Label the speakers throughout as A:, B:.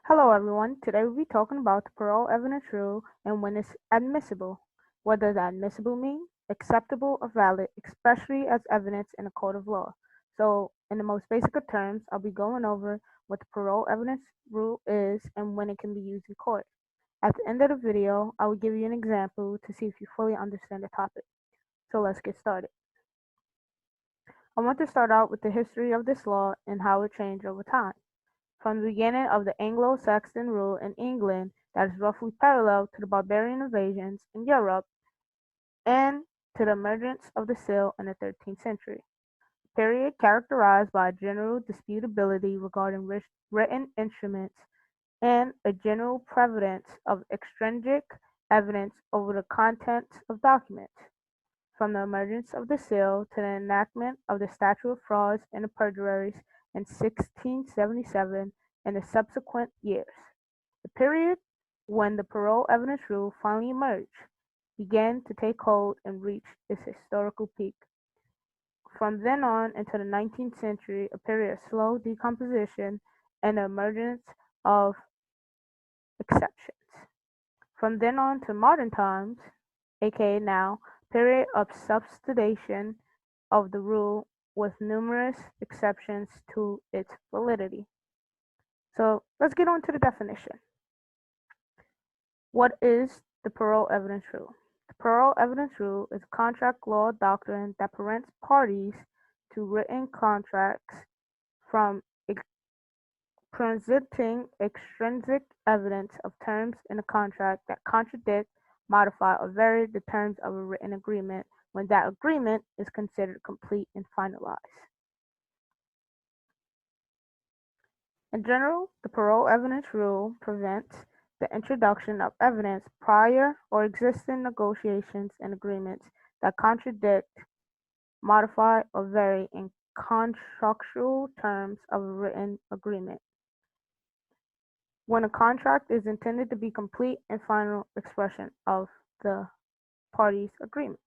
A: Hello everyone, today we'll be talking about the parole evidence rule and when it's admissible. What does admissible mean? Acceptable or valid, especially as evidence in a court of law. So, in the most basic of terms, I'll be going over what the parole evidence rule is and when it can be used in court. At the end of the video, I will give you an example to see if you fully understand the topic. So let's get started. I want to start out with the history of this law and how it changed over time. From the beginning of the Anglo-Saxon rule in England that is roughly parallel to the barbarian invasions in Europe and to the emergence of the seal in the 13th century, a period characterized by a general disputability regarding written instruments and a general prevalence of extrinsic evidence over the contents of documents. From the emergence of the seal to the enactment of the Statute of Frauds and Perjuries in 1677 and the subsequent years, the period when the parole evidence rule finally emerged began to take hold and reach its historical peak. From then on into the 19th century, a period of slow decomposition and the emergence of exceptions. From then on to modern times, aka now, period of substantiation of the rule with numerous exceptions to its validity. So let's get on to the definition. What is the parole evidence rule? The parole evidence rule is a contract law doctrine that prevents parties to written contracts from presenting extrinsic evidence of terms in a contract that contradict, modify, or vary the terms of a written agreement when that agreement is considered complete and finalized. In general, the parole evidence rule prevents the introduction of evidence prior or existing negotiations and agreements that contradict, modify, or vary in contractual terms of a written agreement, when a contract is intended to be complete and final expression of the parties' agreement.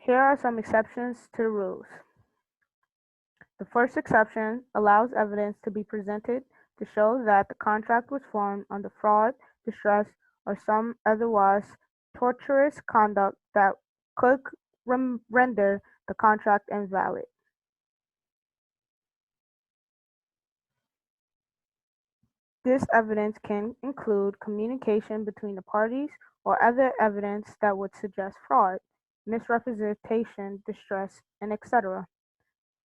A: Here are some exceptions to the rules. The first exception allows evidence to be presented to show that the contract was formed under fraud, distress, or some otherwise tortuous conduct that could render the contract invalid. This evidence can include communication between the parties or other evidence that would suggest fraud, misrepresentation, distress, and etc.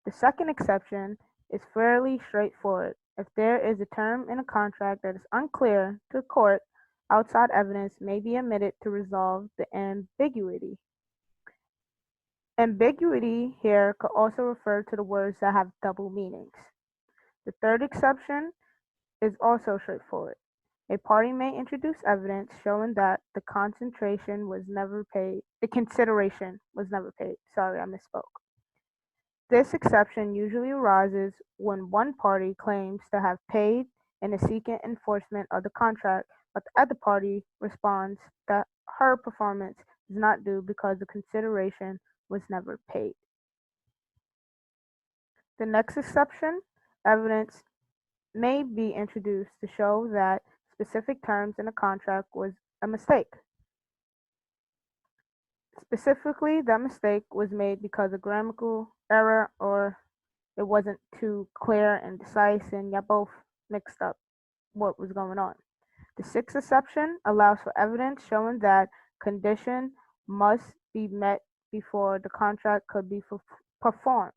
A: The second exception is fairly straightforward. If there is a term in a contract that is unclear to the court, outside evidence may be admitted to resolve the ambiguity. Ambiguity here could also refer to the words that have double meanings. The third exception is also straightforward. A party may introduce evidence showing that the consideration was never paid. Sorry, I misspoke. This exception usually arises when one party claims to have paid and is seeking enforcement of the contract, but the other party responds that her performance is not due because the consideration was never paid. The next exception, evidence may be introduced to show that specific terms in a contract was a mistake. Specifically, that mistake was made because of grammatical error or it wasn't too clear and concise and y'all both mixed up what was going on. The sixth exception allows for evidence showing that condition must be met before the contract could be performed.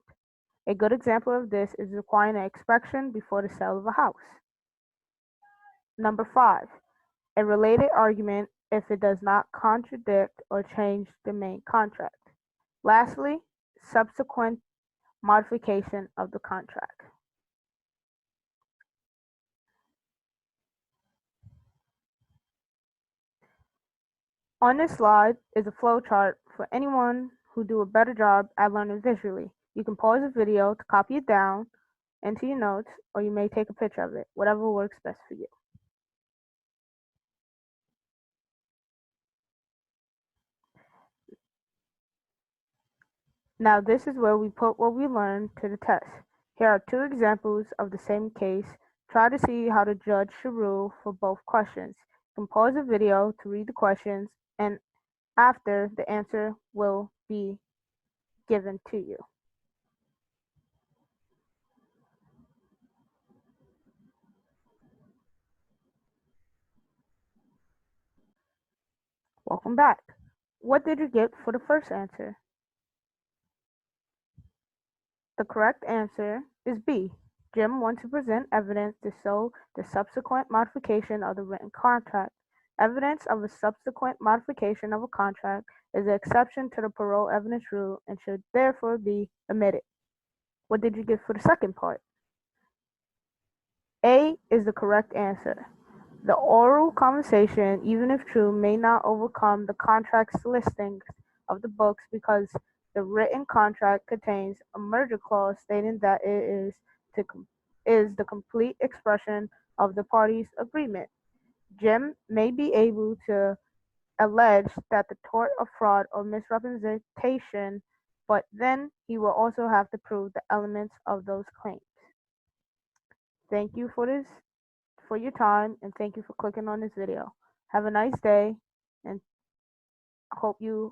A: A good example of this is requiring an inspection before the sale of a house. Number 5, a related argument if it does not contradict or change the main contract. Lastly, subsequent modification of the contract. On this slide is a flowchart for anyone who do a better job at learning visually. You can pause the video to copy it down into your notes, or you may take a picture of it, whatever works best for you. Now this is where we put what we learned to the test. Here are two examples of the same case. Try to see how the judge should rule for both questions. You can pause the video to read the questions, and after, the answer will be given to you. Welcome back. What did you get for the first answer? The correct answer is B. Jim wants to present evidence to show the subsequent modification of the written contract. Evidence of a subsequent modification of a contract is an exception to the parole evidence rule and should therefore be omitted. What did you get for the second part? A is the correct answer. The oral conversation, even if true, may not overcome the contract's listings of the books because the written contract contains a merger clause stating that it is the complete expression of the parties' agreement. Jim may be able to allege that the tort of fraud or misrepresentation, but then he will also have to prove the elements of those claims. Thank you for your time, and thank you for clicking on this video. Have a nice day, and hope you